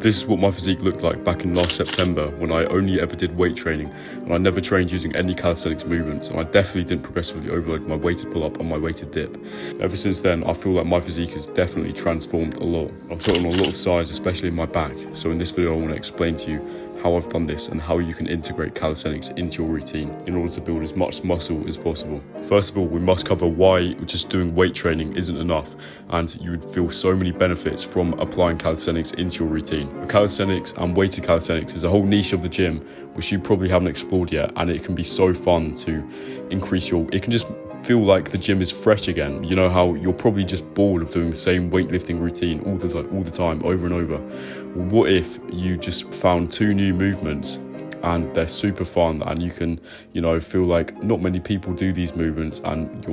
This is what my physique looked like back in last September when I only ever did weight training and I never trained using any calisthenics movements, and I definitely didn't progressively overload my weighted pull-up and my weighted dip. Ever since then, I feel like my physique has definitely transformed a lot. I've put on a lot of size, especially in my back, so in this video I want to explain to you how I've done this and how you can integrate calisthenics into your routine in order to build as much muscle as possible. First of all, we must cover why just doing weight training isn't enough, and you would feel so many benefits from applying calisthenics into your routine. Calisthenics and weighted calisthenics is a whole niche of the gym which you probably haven't explored yet, and it can be so fun to increase it can just feel like the gym is fresh again. You know how you're probably just bored of doing the same weightlifting routine all the time, over and over. What if you just found 2 new movements and they're super fun, and you can, feel like not many people do these movements, and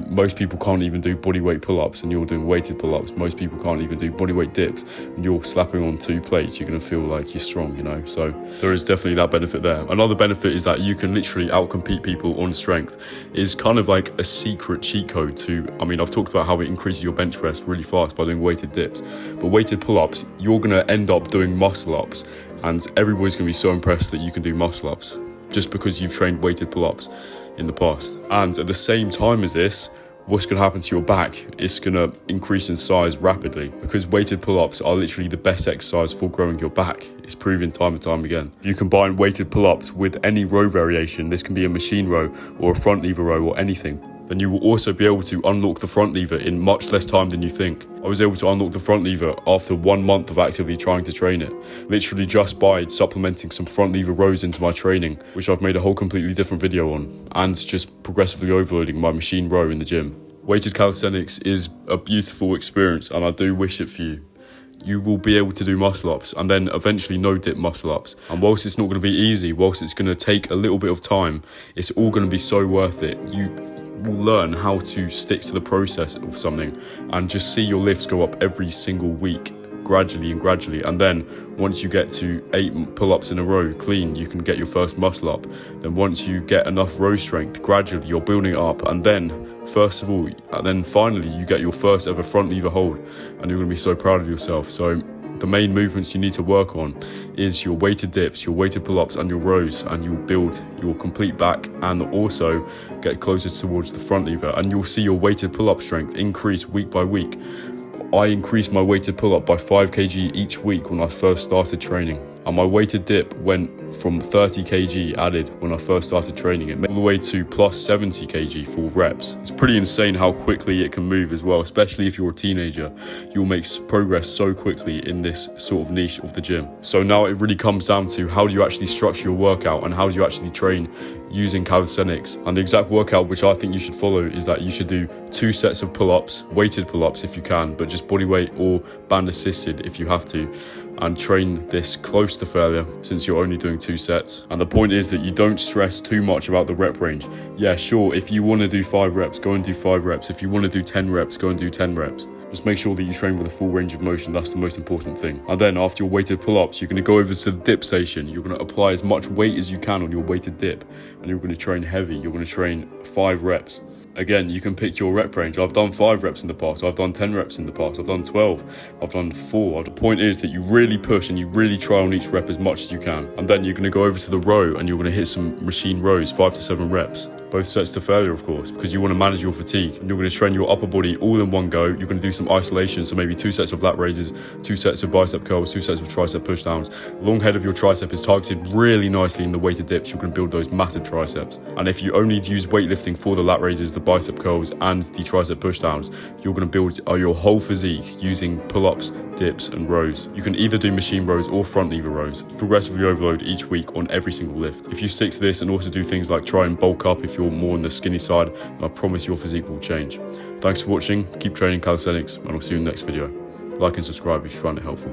most people can't even do bodyweight pull-ups and you're doing weighted pull-ups. Most people can't even do bodyweight dips and you're slapping on 2 plates. You're going to feel like you're strong, So there is definitely that benefit there. Another benefit is that you can literally outcompete people on strength. It's kind of like a secret cheat code I've talked about how it increases your bench press really fast by doing weighted dips, but weighted pull-ups, you're going to end up doing muscle-ups, and everybody's going to be so impressed that you can do muscle-ups just because you've trained weighted pull-ups in the past. And at the same time as this, what's going to happen to your back? It's going to increase in size rapidly, because weighted pull-ups are literally the best exercise for growing your back. It's proven time and time again. If you combine weighted pull-ups with any row variation, this can be a machine row or a front lever row or anything, then you will also be able to unlock the front lever in much less time than you think. I was able to unlock the front lever after 1 month of actively trying to train it, literally just by supplementing some front lever rows into my training, which I've made a whole completely different video on, and just progressively overloading my machine row in the gym. Weighted calisthenics is a beautiful experience, and I do wish it for you. You will be able to do muscle ups and then eventually no dip muscle ups. And whilst it's not going to be easy, whilst it's going to take a little bit of time, it's all going to be so worth it. You will learn how to stick to the process of something and just see your lifts go up every single week, gradually, and then once you get to 8 pull-ups in a row clean, you can get your first muscle up. Then once you get enough row strength, gradually you're building it up, and then finally you get your first ever front lever hold, and you're going to be so proud of yourself. So the main movements you need to work on is your weighted dips, your weighted pull-ups and your rows, and you'll build your complete back and also get closer towards the front lever, and you'll see your weighted pull-up strength increase week by week. I increased my weighted pull-up by 5 kg each week when I first started training, and my weighted dip went from 30 kg added when I first started training it all the way to plus 70 kg for reps. It's pretty insane how quickly it can move as well, especially if you're a teenager. You'll make progress so quickly in this sort of niche of the gym. So now it really comes down to how do you actually structure your workout and how do you actually train using calisthenics. And the exact workout which I think you should follow is that you should do 2 sets of pull-ups, weighted pull-ups if you can, but just body weight or band assisted if you have to, and train this close to failure since you're only doing 2 sets. And the point is that you don't stress too much about the rep range. Yeah, sure, if you want to do 5 reps, go and do 5 reps. If you want to do 10 reps, go and do 10 reps. Just make sure that you train with a full range of motion. That's the most important thing. And then after your weighted pull-ups, you're going to go over to the dip station. You're going to apply as much weight as you can on your weighted dip, and you're going to train heavy. You're going to train 5 reps. Again, you can pick your rep range. I've done 5 reps in the past. I've done 10 reps in the past. I've done 12. I've done 4. The point is that you really push and you really try on each rep as much as you can. And then you're going to go over to the row and you're going to hit some machine rows, 5 to 7 reps. Both sets to failure, of course, because you want to manage your fatigue. And you're going to train your upper body all in one go. You're going to do some isolation, so maybe 2 sets of lat raises, 2 sets of bicep curls, 2 sets of tricep pushdowns. Long head of your tricep is targeted really nicely in the weighted dips. You're going to build those massive triceps. And if you only use weightlifting for the lat raises, the bicep curls, and the tricep pushdowns, you're going to build your whole physique using pull-ups, dips and rows. You can either do machine rows or front lever rows. Progressively overload each week on every single lift. If you stick to this and also do things like try and bulk up if you're more on the skinny side, then I promise your physique will change. Thanks for watching, keep training calisthenics, and I'll see you in the next video. Like and subscribe if you found it helpful.